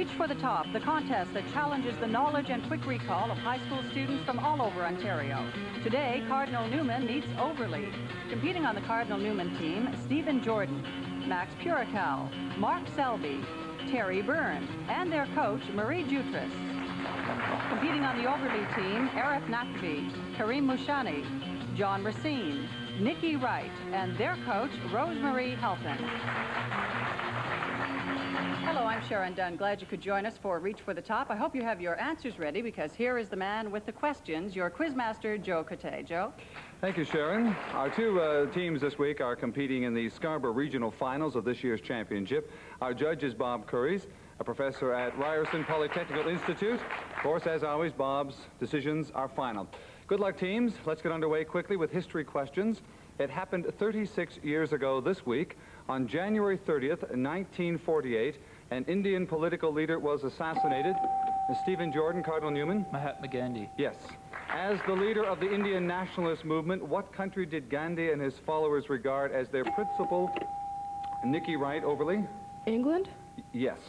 Reach for the Top, the contest that challenges the knowledge and quick recall of high school students from all over Ontario. Today, Cardinal Newman meets Overlea. Competing on the Cardinal Newman team, Stephen Jordan, Max Purical, Mark Selby, Terry Byrne, and their coach, Marie Jutras. Competing on the Overlea team, Arif Nakvi, Karim Mushani, John Racine, Nikki Wright, and their coach, Rosemarie Helton. Hello, I'm Sharon Dunn. Glad you could join us for Reach for the Top. I hope you have your answers ready, because here is the man with the questions, your quizmaster, Joe Cote. Joe? Thank you, Sharon. Our two teams this week are competing in the Scarborough Regional Finals of this year's championship. Our judge is Bob Curries, a professor at Ryerson Polytechnical Institute. Of course, as always, Bob's decisions are final. Good luck, teams. Let's get underway quickly with history questions. It happened 36 years ago this week. On January 30th, 1948, an Indian political leader was assassinated. Stephen Jordan, Cardinal Newman. Mahatma Gandhi. Yes. As the leader of the Indian nationalist movement, what country did Gandhi and his followers regard as their principal? Nikki Wright, Overlea. England? Yes.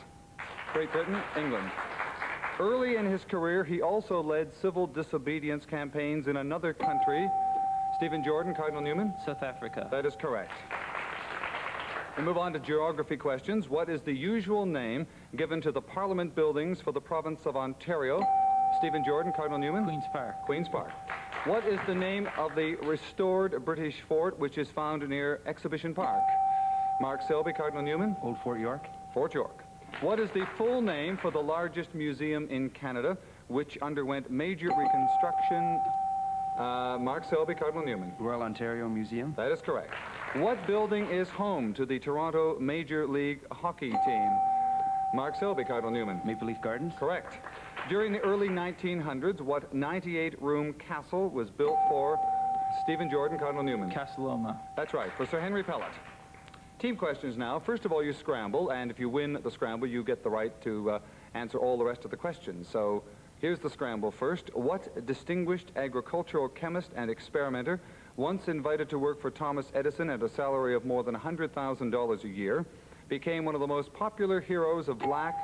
Great Britain, England. Early in his career, he also led civil disobedience campaigns in another country. Stephen Jordan, Cardinal Newman. South Africa. That is correct. We move on to geography questions. What is the usual name given to the Parliament buildings for the province of Ontario? Stephen Jordan, Cardinal Newman. Queen's Park. Queen's Park. What is the name of the restored British fort which is found near Exhibition Park? Mark Selby, Cardinal Newman. Old Fort York. Fort York. What is the full name for the largest museum in Canada which underwent major reconstruction? Mark Selby, Cardinal Newman. Royal Ontario Museum. That is correct. What building is home to the Toronto Major League Hockey team? Mark Selby, Cardinal Newman. Maple Leaf Gardens. Correct. During the early 1900s, what 98-room castle was built for Stephen Jordan, Cardinal Newman? Castle Oma. That's right, for Sir Henry Pellet. Team questions now. First of all, you scramble, and if you win the scramble, you get the right to answer all the rest of the questions. So here's the scramble first. What distinguished agricultural chemist and experimenter, once invited to work for Thomas Edison at a salary of more than $100,000 a year, became one of the most popular heroes of black?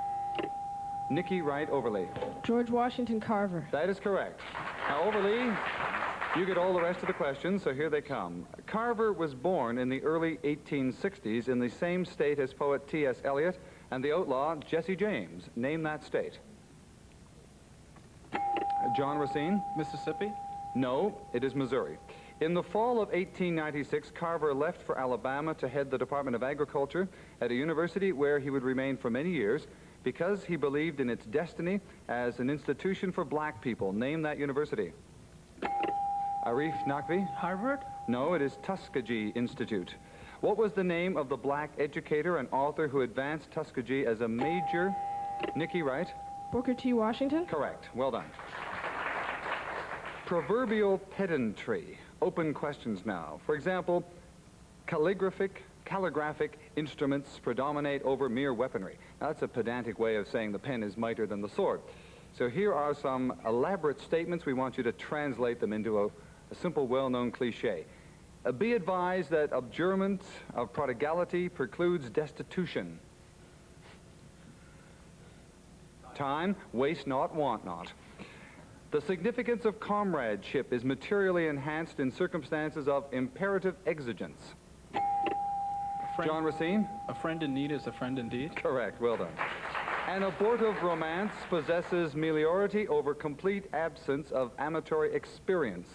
Nikki Wright, Overlea. George Washington Carver. That is correct. Now, Overlea, you get all the rest of the questions, so here they come. Carver was born in the early 1860s in the same state as poet T.S. Eliot and the outlaw Jesse James. Name that state. John Racine? Mississippi. No, it is Missouri. In the fall of 1896, Carver left for Alabama to head the Department of Agriculture at a university where he would remain for many years because he believed in its destiny as an institution for black people. Name that university. Arif Nakvi? Harvard. No, it is Tuskegee Institute. What was the name of the black educator and author who advanced Tuskegee as a major? Nikki Wright? Booker T. Washington. Correct. Well done. Proverbial pedantry. Open questions now. For example, calligraphic instruments predominate over mere weaponry. Now, that's a pedantic way of saying the pen is mightier than the sword. So here are some elaborate statements. We want you to translate them into a simple, well-known cliche. Be advised that abjurement of prodigality precludes destitution. Time, waste not, want not. The significance of comradeship is materially enhanced in circumstances of imperative exigence. John Racine? A friend in need is a friend indeed. Correct, well done. An abortive romance possesses meliority over complete absence of amatory experience.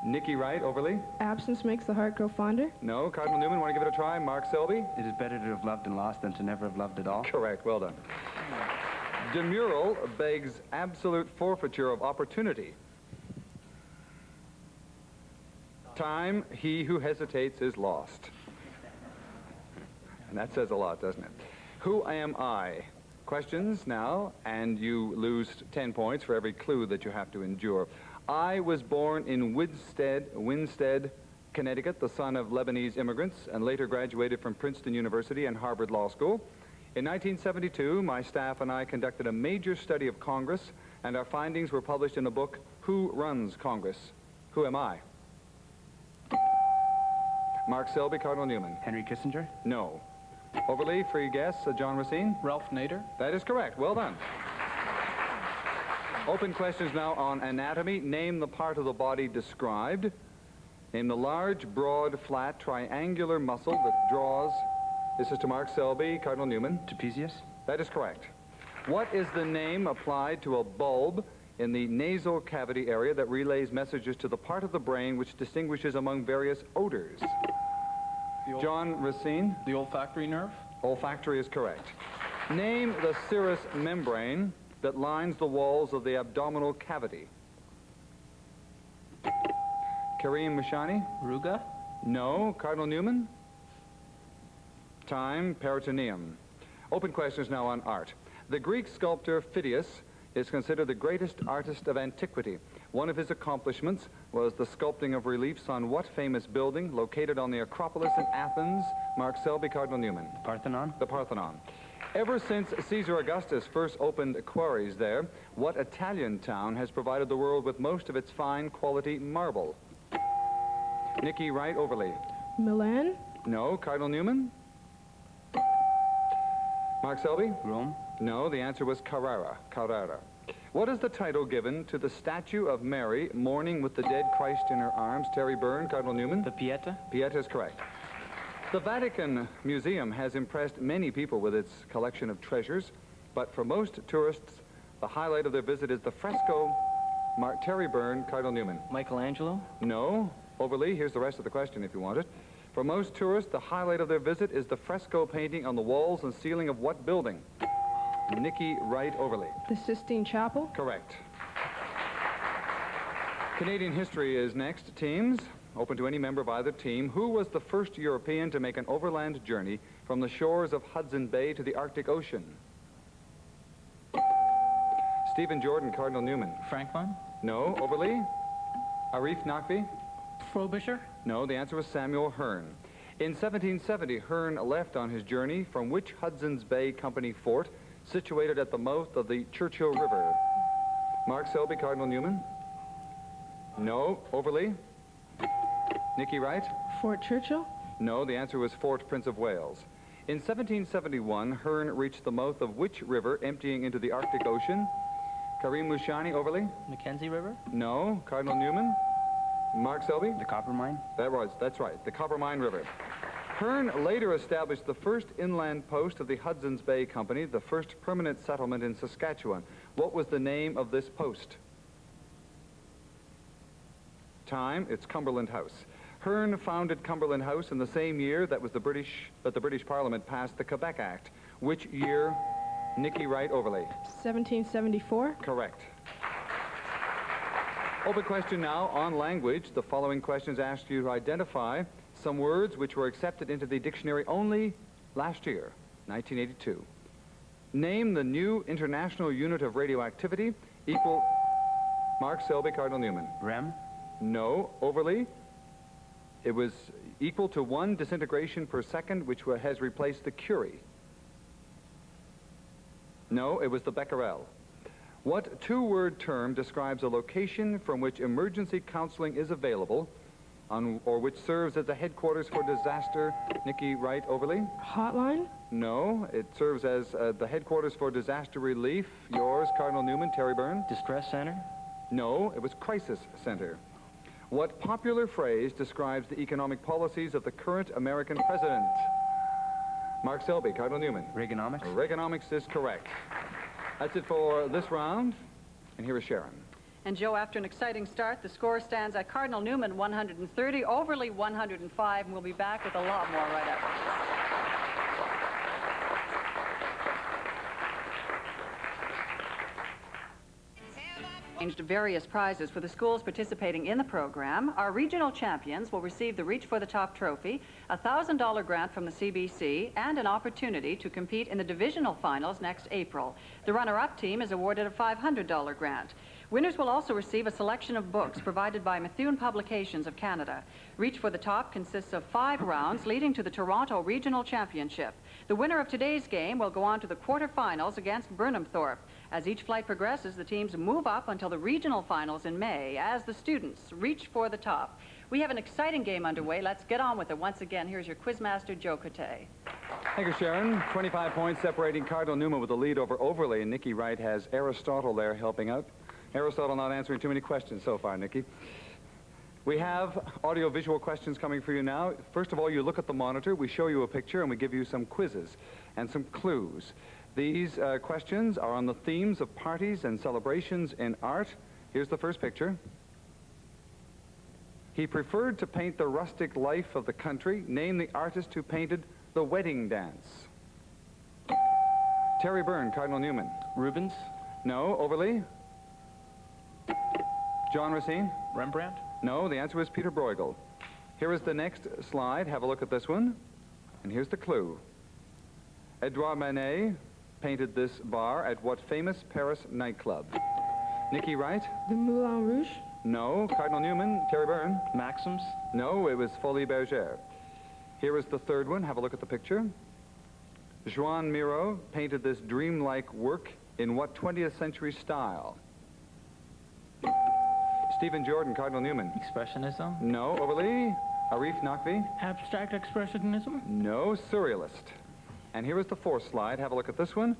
Nikki Wright, Overlea? Absence makes the heart grow fonder. No. Cardinal Newman, want to give it a try? Mark Selby? It is better to have loved and lost than to never have loved at all. Correct, well done. Demurral begs absolute forfeiture of opportunity. Time, he who hesitates is lost. And that says a lot, doesn't it? Who am I? Questions now, and you lose 10 points for every clue that you have to endure. I was born in Winstead, Connecticut, the son of Lebanese immigrants, and later graduated from Princeton University and Harvard Law School. In 1972, my staff and I conducted a major study of Congress, and our findings were published in a book, Who Runs Congress? Who am I? Mark Selby, Cardinal Newman. Henry Kissinger. No. Overlea, free guess, John Racine. Ralph Nader. That is correct. Well done. Open questions now on anatomy. Name the part of the body described. Name the large, broad, flat, triangular muscle that draws. This is to Mark Selby, Cardinal Newman. Trapezius. That is correct. What is the name applied to a bulb in the nasal cavity area that relays messages to the part of the brain which distinguishes among various odors? John Racine. The olfactory nerve. Olfactory is correct. Name the serous membrane that lines the walls of the abdominal cavity. Kareem Mashani? Ruga. No. Cardinal Newman? Time. Peritoneum. Open questions now on art. The Greek sculptor Phidias is considered the greatest artist of antiquity. One of his accomplishments was the sculpting of reliefs on what famous building located on the Acropolis in Athens? Mark Selby, Cardinal Newman. Parthenon. The Parthenon. Ever since Caesar Augustus first opened quarries there, what Italian town has provided the world with most of its fine quality marble? Nikki Wright, Overlea. Milan. No. Cardinal Newman? Mark Selby? Rome. No, the answer was Carrara. Carrara. What is the title given to the statue of Mary mourning with the dead Christ in her arms? Terry Byrne, Cardinal Newman. The Pieta. Pieta is correct. The Vatican Museum has impressed many people with its collection of treasures, but for most tourists, the highlight of their visit is the fresco. Terry Byrne, Cardinal Newman. Michelangelo. No. Overlea, here's the rest of the question if you want it. For most tourists, the highlight of their visit is the fresco painting on the walls and ceiling of what building? Nikki Wright, Overlea. The Sistine Chapel. Correct. Canadian history is next. Teams, open to any member of either team. Who was the first European to make an overland journey from the shores of Hudson Bay to the Arctic Ocean? Stephen Jordan, Cardinal Newman. Franklin. No. Overlea? Arif Naqvi? Frobisher. No, the answer was Samuel Hearne. In 1770, Hearne left on his journey from which Hudson's Bay Company fort situated at the mouth of the Churchill River? Mark Selby, Cardinal Newman? No. Overlea? Nikki Wright? Fort Churchill. No, the answer was Fort Prince of Wales. In 1771, Hearne reached the mouth of which river emptying into the Arctic Ocean? Kareem Mushani, Overlea? Mackenzie River. No. Cardinal Newman? Mark Selby? The Copper Mine. That's right, the Coppermine River. Hearne later established the first inland post of the Hudson's Bay Company, the first permanent settlement in Saskatchewan. What was the name of this post? Time, it's Cumberland House. Hearne founded Cumberland House in the same year that the British Parliament passed the Quebec Act. Which year? Nikki Wright, Overlea. 1774. Correct. Open question now on language. The following questions ask you to identify some words which were accepted into the dictionary only last year, 1982. Name the new international unit of radioactivity equal... Mark Selby, Cardinal Newman. Rem. No. Overlea? It was equal to 1 disintegration per second, which has replaced the Curie. No, it was the Becquerel. What two-word term describes a location from which emergency counseling is available or which serves as the headquarters for disaster? Nikki Wright, Overlea? Hotline. No, it serves as the headquarters for disaster relief. Yours, Cardinal Newman. Terry Byrne? Distress Center. No, it was Crisis Center. What popular phrase describes the economic policies of the current American president? Mark Selby, Cardinal Newman. Reaganomics. Reaganomics is correct. That's it for this round. And here is Sharon. And Joe, after an exciting start, the score stands at Cardinal Newman 130, Overlea 105, and we'll be back with a lot more right after this. Various prizes for the schools participating in the program. Our regional champions will receive the Reach for the Top trophy, a $1,000 grant from the CBC, and an opportunity to compete in the divisional finals next April. The runner-up team is awarded a $500 grant. Winners will also receive a selection of books provided by Methuen Publications of Canada. Reach for the Top consists of 5 rounds leading to the Toronto Regional Championship. The winner of today's game will go on to the quarterfinals against Burnhamthorpe. As each flight progresses, the teams move up until the regional finals in May as the students reach for the top. We have an exciting game underway. Let's get on with it. Once again, here's your quizmaster, Joe Cote. Thank you, Sharon. 25 points separating Cardinal Newman with the lead over Overlea, and Nikki Wright has Aristotle there helping out. Aristotle not answering too many questions so far, Nikki. We have audio-visual questions coming for you now. First of all, you look at the monitor, we show you a picture, and we give you some quizzes and some clues. These questions are on the themes of parties and celebrations in art. Here's the first picture. He preferred to paint the rustic life of the country. Name the artist who painted The Wedding Dance. Terry Byrne, Cardinal Newman. Rubens. No. Overlea? John Racine? Rembrandt. No, the answer is Peter Bruegel. Here is the next slide. Have a look at this one. And here's the clue. Edouard Manet painted this bar at what famous Paris nightclub? Nikki Wright? The Moulin Rouge. No. Cardinal Newman? Terry Byrne? Maxims. No, it was Folies Bergère. Here is the third one. Have a look at the picture. Joan Miro painted this dreamlike work in what 20th century style? Stephen Jordan, Cardinal Newman. Expressionism. No. Overlea? Arif Naqvi? Abstract expressionism. No. Surrealist. And here is the fourth slide. Have a look at this one.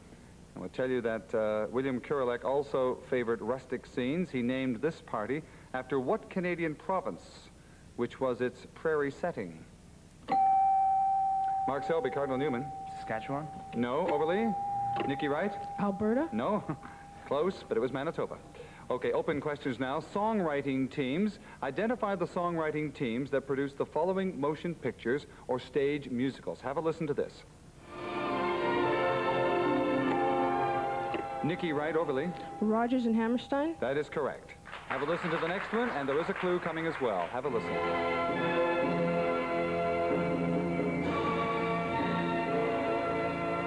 And we'll tell you that William Kurelek also favored rustic scenes. He named this party after what Canadian province, which was its prairie setting? Mark Selby, Cardinal Newman. Saskatchewan. No. Overlea? Nikki Wright? Alberta. No. Close, but it was Manitoba. Okay, open questions now. Songwriting teams. Identify the songwriting teams that produce the following motion pictures or stage musicals. Have a listen to this. Nikki Wright, Overlea. Rogers and Hammerstein. That is correct. Have a listen to the next one, and there is a clue coming as well. Have a listen.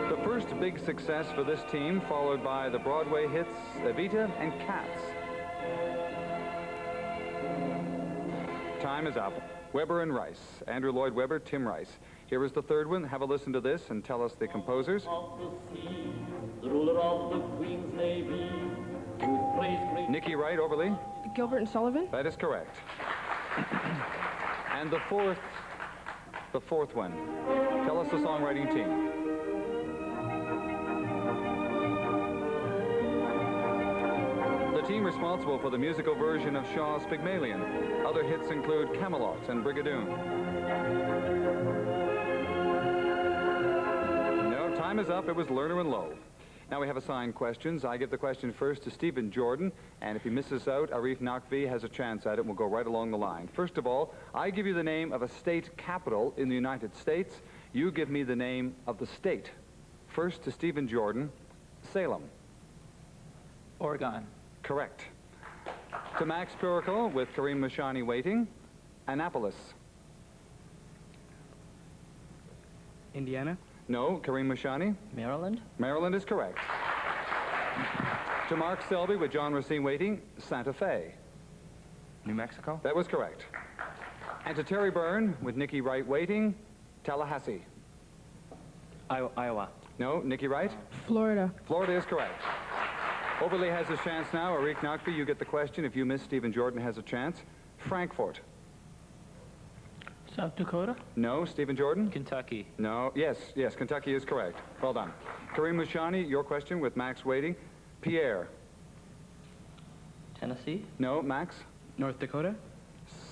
The first big success for this team, followed by the Broadway hits Evita and Cats. Time is up. Weber and Rice. Andrew Lloyd Webber, Tim Rice. Here is the third one. Have a listen to this and tell us the composers. Of the sea, the ruler of the Queen's Navy, whose praise great... Nikki Wright, Overlea. Gilbert and Sullivan. That is correct. And the fourth one. Tell us the songwriting team. The team responsible for the musical version of Shaw's Pygmalion. Other hits include Camelot and Brigadoon. No, time is up. It was Lerner and Lowe. Now we have assigned questions. I give the question first to Stephen Jordan, and if he misses out, Arif Naqvi has a chance at it, and we'll go right along the line. First of all, I give you the name of a state capital in the United States. You give me the name of the state. First to Stephen Jordan, Salem. Oregon. Correct. To Max Puracle with Kareem Mashani waiting, Annapolis. Indiana. No, Kareem Mashani. Maryland. Maryland is correct. To Mark Selby with John Racine waiting, Santa Fe. New Mexico. That was correct. And to Terry Byrne with Nikki Wright waiting, Tallahassee. Iowa. No, Nikki Wright. Florida. Florida is correct. Overlea has his chance now. Arif Naqvi, you get the question. If you miss, Stephen Jordan has a chance. Frankfurt. South Dakota. No, Stephen Jordan. Kentucky. No, yes, Kentucky is correct. Well done. Kareem Mashani, your question with Max waiting. Pierre. Tennessee. No, Max. North Dakota.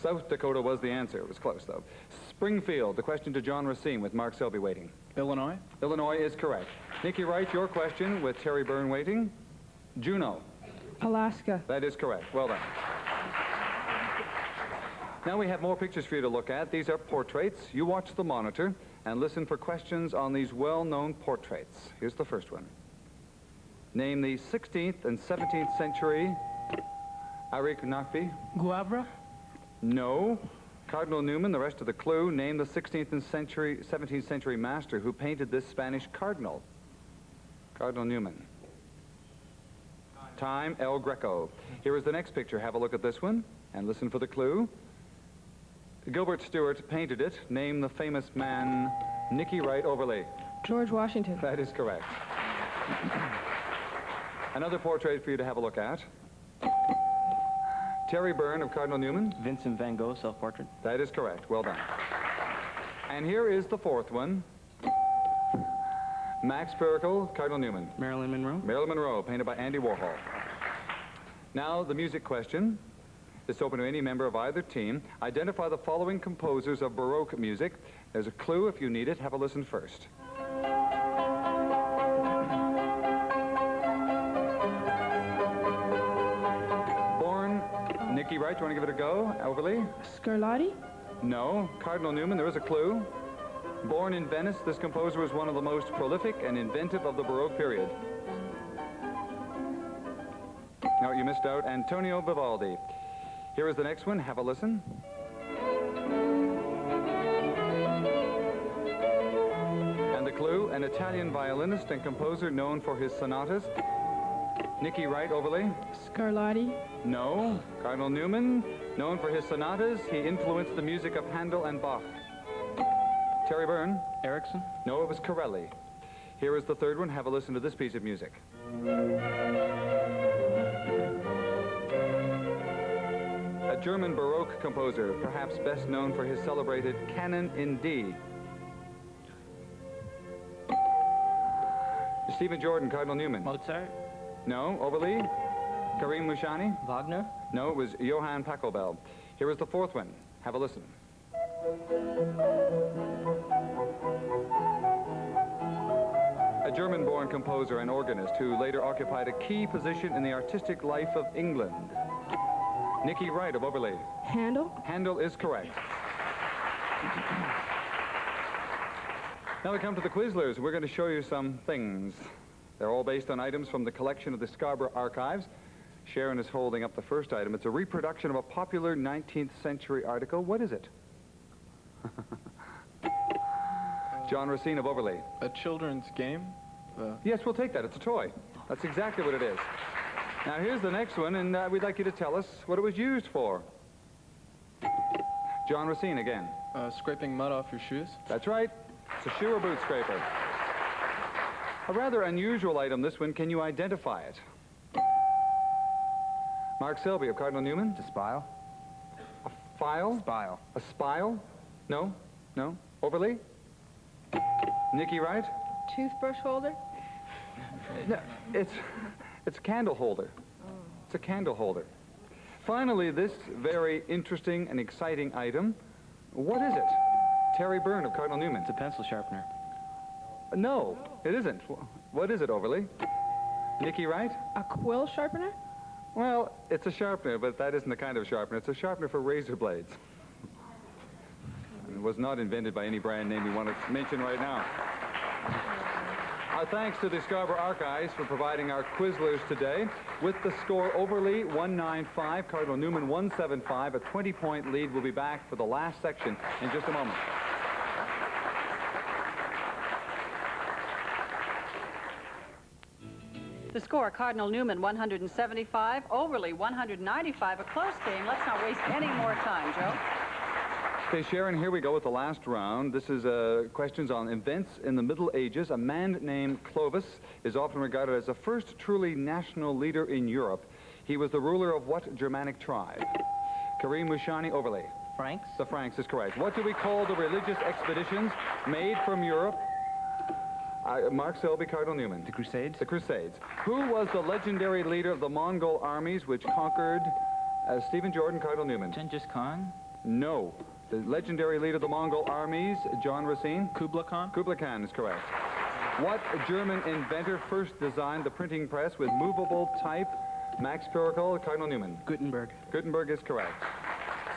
South Dakota was the answer. It was close, though. Springfield, the question to John Racine with Mark Selby waiting. Illinois. Illinois is correct. Nikki Wright, your question with Terry Byrne waiting. Juneau. Alaska. That is correct. Well done. Now we have more pictures for you to look at. These are portraits. You watch the monitor and listen for questions on these well-known portraits. Here's the first one. Name the 16th and 17th century Arif Naqvi. Guavra. No. Cardinal Newman, the rest of the clue. Name the 16th and 17th century master who painted this Spanish cardinal. Cardinal Newman. Time, El Greco. Here is the next picture. Have a look at this one and listen for the clue. Gilbert Stuart painted it. Name the famous man, Nikki Wright, Overlea. George Washington. That is correct. Another portrait for you to have a look at. Terry Byrne of Cardinal Newman. Vincent van Gogh, self-portrait. That is correct. Well done. And here is the fourth one. Max Piracle, Cardinal Newman. Marilyn Monroe. Marilyn Monroe, painted by Andy Warhol. Now, the music question. It's open to any member of either team. Identify the following composers of Baroque music. There's a clue if you need it. Have a listen first. Born Nicky Wright, do you want to give it a go? Overlea? Scarlatti. No. Cardinal Newman, there is a clue. Born in Venice, this composer was one of the most prolific and inventive of the Baroque period. No, you missed out. Antonio Vivaldi. Here is the next one. Have a listen. And the clue, an Italian violinist and composer known for his sonatas. Nicky Wright, Overlea? Scarlatti. No. Cardinal Newman, known for his sonatas. He influenced the music of Handel and Bach. Terry Byrne? Erickson. No, it was Corelli. Here is the third one. Have a listen to this piece of music. A German Baroque composer, perhaps best known for his celebrated Canon in D. Stephen Jordan, Cardinal Newman. Mozart. No. Overlea? Karim Mushani? Wagner. No, it was Johann Pachelbel. Here is the fourth one. Have a listen. A German-born composer and organist who later occupied a key position in the artistic life of England. Nicky Wright of Overlea. Handel. Handel is correct. Now we come to the Quizlers. We're going to show you some things. They're all based on items from the collection of the Scarborough Archives. Sharon is holding up the first item. It's a reproduction of a popular 19th century article. What is it? John Racine of Overlea. A children's game? Yes, we'll take that. It's a toy. That's exactly what it is. Now, here's the next one, and we'd like you to tell us what it was used for. John Racine again. Scraping mud off your shoes? That's right. It's a shoe or boot scraper. A rather unusual item, this one. Can you identify it? Mark Selby of Cardinal Newman. It's a spile. A file? Spile. A spile? No? No? Overlea? Nicky Wright? Toothbrush holder. No, it's a candle holder. It's a candle holder. Finally, this very interesting and exciting item. What is it? Terry Byrne of Cardinal Newman. It's a pencil sharpener. No, it isn't. What is it, Overlea? Nicky Wright? A quill sharpener. Well, it's a sharpener, but that isn't the kind of sharpener. It's a sharpener for razor blades. It was not invented by any brand name we want to mention right now. Our thanks to the Scarborough Archives for providing our Quizlers today. With the score, Overlea 195, Cardinal Newman 175. A 20-point lead. We'll be back for the last section in just a moment. The score, Cardinal Newman 175, Overlea 195. A close game. Let's not waste any more time, Joe. Okay, Sharon, here we go with the last round. This is questions on events in the Middle Ages. A man named Clovis is often regarded as the first truly national leader in Europe. He was the ruler of what Germanic tribe? Karim Mushani, Overlea. Franks. The Franks is correct. What do we call the religious expeditions made from Europe? Mark Selby, Cardinal Newman. The Crusades. The Crusades. Who was the legendary leader of the Mongol armies which conquered Stephen Jordan, Cardinal Newman? Genghis Khan. No. The legendary leader of the Mongol armies, John Racine. Kublai Khan? Kublai Khan is correct. What German inventor first designed the printing press with movable type? Max Piracle, Cardinal Newman. Gutenberg. Gutenberg is correct.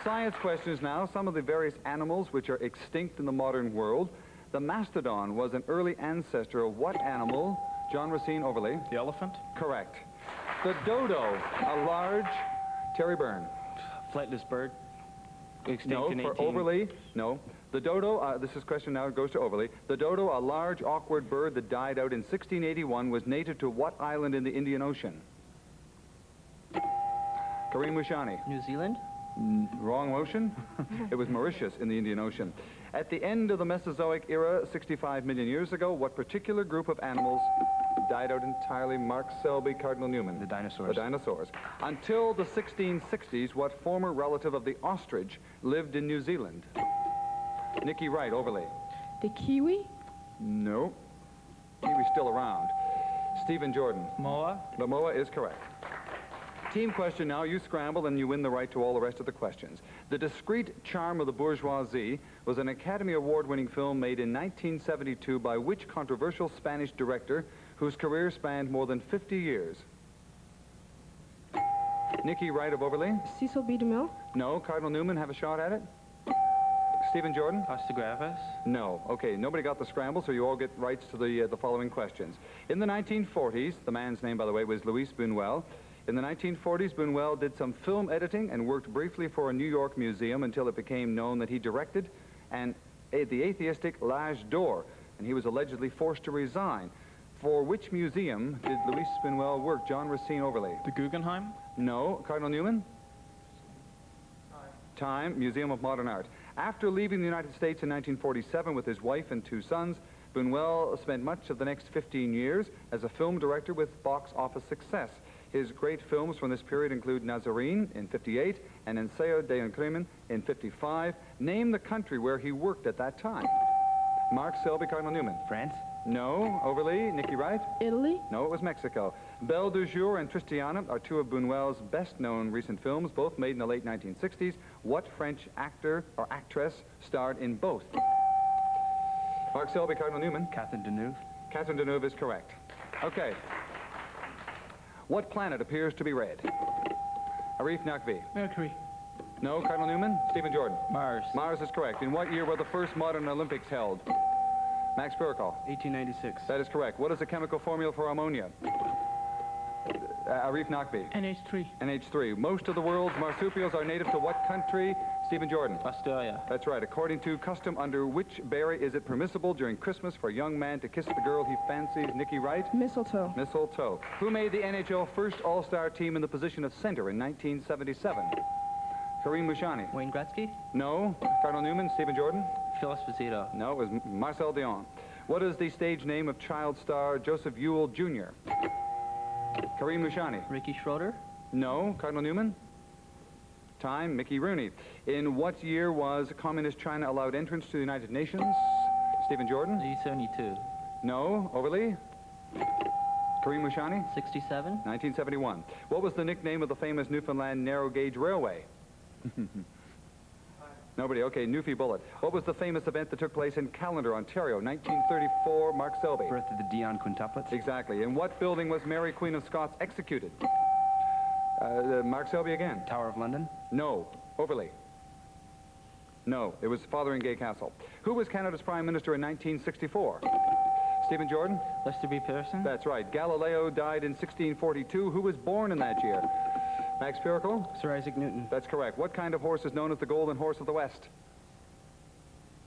Science questions now. Some of the various animals which are extinct in the modern world. The mastodon was an early ancestor of what animal? John Racine, Overlea. The elephant? Correct. The dodo, a large... Terry Byrne. Flightless bird. Extinct No, in for 18... Overlea, no. The dodo, this is question now, it goes to Overlea. The dodo, a large, awkward bird that died out in 1681, was native to what island in the Indian Ocean? Karim Mushani. New Zealand. Wrong ocean. It was Mauritius in the Indian Ocean. At the end of the Mesozoic era, 65 million years ago, what particular group of animals died out entirely. Mark Selby, Cardinal Newman. The dinosaurs. The dinosaurs. Until the 1660s, what former relative of the ostrich lived in New Zealand? Nikki Wright, Overlea. The kiwi. No. Kiwi's still around. Stephen Jordan. Moa. The moa is correct. Team question now. You scramble and you win the right to all the rest of the questions. The Discreet Charm of the Bourgeoisie was an Academy Award-winning film made in 1972 by which controversial Spanish director whose career spanned more than 50 years? Nikki Wright of Overlea? Cecil B. DeMille. No. Cardinal Newman, have a shot at it? Stephen Jordan? Costa Gavras. No. Okay, nobody got the scramble, so you all get rights to the following questions. In the 1940s, the man's name, by the way, was Luis Buñuel. In the 1940s, Buñuel did some film editing and worked briefly for a New York museum until it became known that he directed the atheistic L'Age d'Or, and he was allegedly forced to resign. For which museum did Luis Buñuel work? John Racine, Overlea. The Guggenheim? No. Cardinal Newman? Time, Museum of Modern Art. After leaving the United States in 1947 with his wife and 2 sons, Buñuel spent much of the next 15 years as a film director with box office success. His great films from this period include Nazarene in 58 and Ensayo de un Crimen in 55. Name the country where he worked at that time. Mark Selby, Cardinal Newman. France. No. Overlea, Nikki Wright? Italy. No, it was Mexico. Belle du Jour and Tristiana are 2 of Buñuel's best-known recent films, both made in the late 1960s. What French actor or actress starred in both? Mark Selby, Cardinal Newman. Catherine Deneuve. Catherine Deneuve is correct. Okay. What planet appears to be red? Arif Nakvi. Mercury. No. Cardinal Newman. Stephen Jordan. Mars. Mars is correct. In what year were the first modern Olympics held? Max Birkle. 1896. That is correct. What is the chemical formula for ammonia? Arif Nakvi. NH3. NH3. Most of the world's marsupials are native to what country? Stephen Jordan. Australia. That's right. According to custom, under which berry is it permissible during Christmas for a young man to kiss the girl he fancies? Nikki Wright. Mistletoe. Mistletoe. Who made the NHL first All-Star team in the position of center in 1977? Kareem Mouchani. Wayne Gretzky. No. Cardinal Newman. Stephen Jordan. Phyllis Esposito. No, it was Marcel Dion. What is the stage name of child star Joseph Ewell Jr.? Kareem Mouchani. Ricky Schroeder. No. Cardinal Newman. Time, Mickey Rooney. In what year was communist China allowed entrance to the United Nations? Stephen Jordan. 72. No. Overlea. Kareem Mouchani. 67. 1971. What was the nickname of the famous Newfoundland narrow gauge railway? Nobody. Okay, Newfie Bullet. What was the famous event that took place in Callander, Ontario, 1934? Mark Selby. Birth of the Dion quintuplets. Exactly. In what building was Mary, Queen of Scots executed? Mark Selby again. Tower of London. No. Overlea. No. It was Fotheringay Castle. Who was Canada's Prime Minister in 1964? Stephen Jordan? Lester B. Pearson. That's right. Galileo died in 1642. Who was born in that year? Max Piracle? Sir Isaac Newton. That's correct. What kind of horse is known as the Golden Horse of the West?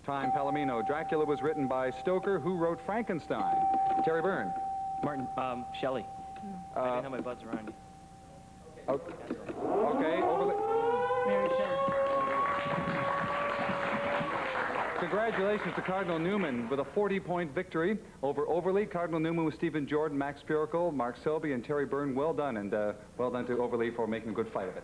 Time, Palomino. Dracula was written by Stoker. Who wrote Frankenstein? Terry Byrne. Martin. Shelley. I didn't have my buds around you. Okay, Mary Shelley. Congratulations to Cardinal Newman with a 40-point victory over Overlea. Cardinal Newman with Stephen Jordan, Max Piracle, Mark Selby, and Terry Byrne. Well done, and well done to Overlea for making a good fight of it.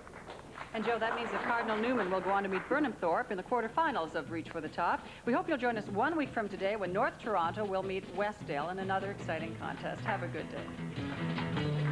And, Joe, that means that Cardinal Newman will go on to meet Burnham Thorpe in the quarterfinals of Reach for the Top. We hope you'll join us 1 week from today when North Toronto will meet Westdale in another exciting contest. Have a good day.